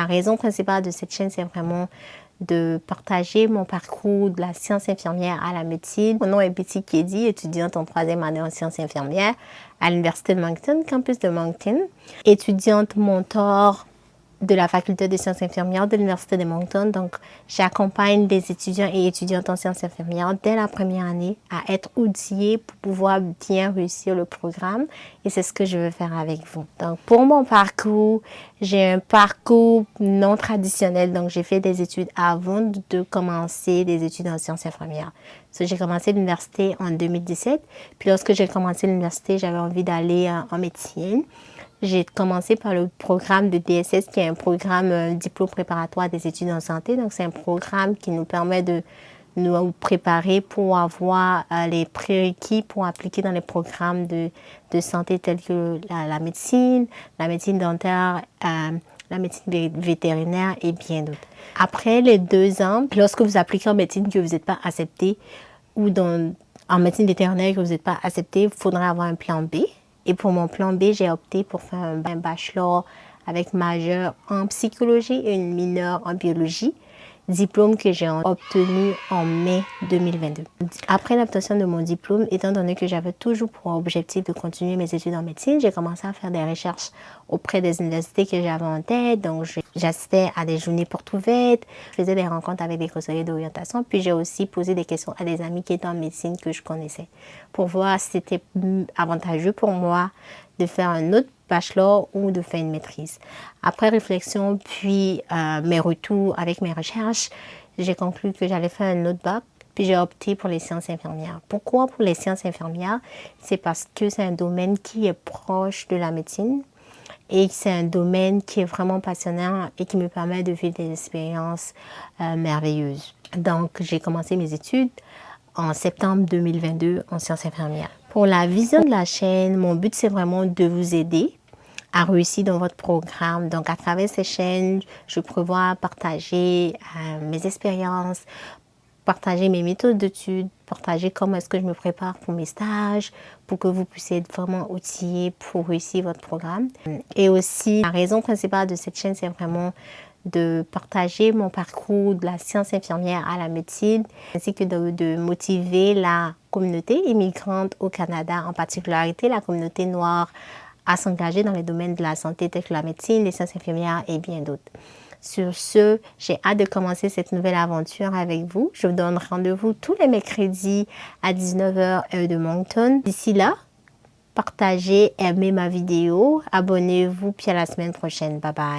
La raison principale de cette chaîne, c'est vraiment de partager mon parcours de la science infirmière à la médecine. Mon nom est Betty Kedi, étudiante en 3e année en sciences infirmières à l'Université de Moncton, campus de Moncton. Étudiante mentor de la faculté de sciences infirmières de l'Université de Moncton. Donc, j'accompagne des étudiants et étudiantes en sciences infirmières dès la première année à être outillés pour pouvoir bien réussir le programme. Et c'est ce que je veux faire avec vous. Donc, pour mon parcours, j'ai un parcours non traditionnel. Donc, j'ai fait des études avant de commencer des études en sciences infirmières. J'ai commencé l'université en 2017. Puis, lorsque j'ai commencé l'université, j'avais envie d'aller en médecine. J'ai commencé par le programme de DSS, qui est un programme diplôme préparatoire des études en santé. Donc, c'est un programme qui nous permet de nous préparer pour avoir les prérequis pour appliquer dans les programmes de santé tels que la médecine dentaire, la médecine vétérinaire et bien d'autres. Après les 2 ans, lorsque vous appliquez en médecine que vous n'êtes pas accepté ou en médecine vétérinaire que vous n'êtes pas accepté, il faudra avoir un plan B. Et pour mon plan B, j'ai opté pour faire un bachelor avec majeur en psychologie et une mineure en biologie, diplôme que j'ai obtenu en mai 2022. Après l'obtention de mon diplôme, étant donné que j'avais toujours pour objectif de continuer mes études en médecine, j'ai commencé à faire des recherches auprès des universités que j'avais en tête. Donc, j'assistais à des journées portes ouvertes, je faisais des rencontres avec des conseillers d'orientation, puis j'ai aussi posé des questions à des amis qui étaient en médecine que je connaissais pour voir si c'était avantageux pour moi de faire un autre bachelor ou de faire une maîtrise. Après réflexion, puis mes retours avec mes recherches, j'ai conclu que j'allais faire un autre bac, puis j'ai opté pour les sciences infirmières. Pourquoi pour les sciences infirmières? C'est parce que c'est un domaine qui est proche de la médecine et c'est un domaine qui est vraiment passionnant et qui me permet de vivre des expériences merveilleuses. Donc, j'ai commencé mes études en septembre 2022 en sciences infirmières. Pour la vision de la chaîne, mon but, c'est vraiment de vous aider à réussir dans votre programme. Donc, à travers ces chaînes, je prévois partager mes expériences, partager mes méthodes d'études, partager comment est-ce que je me prépare pour mes stages, pour que vous puissiez être vraiment outillés pour réussir votre programme. Et aussi, la raison principale de cette chaîne, c'est vraiment de partager mon parcours de la science infirmière à la médecine, ainsi que de motiver la communauté immigrante au Canada, en particularité la communauté noire, à s'engager dans les domaines de la santé tels que la médecine, les sciences infirmières et bien d'autres. Sur ce, j'ai hâte de commencer cette nouvelle aventure avec vous. Je vous donne rendez-vous tous les mercredis à 19h heure de Moncton. D'ici là, partagez, aimez ma vidéo, abonnez-vous, puis à la semaine prochaine. Bye bye.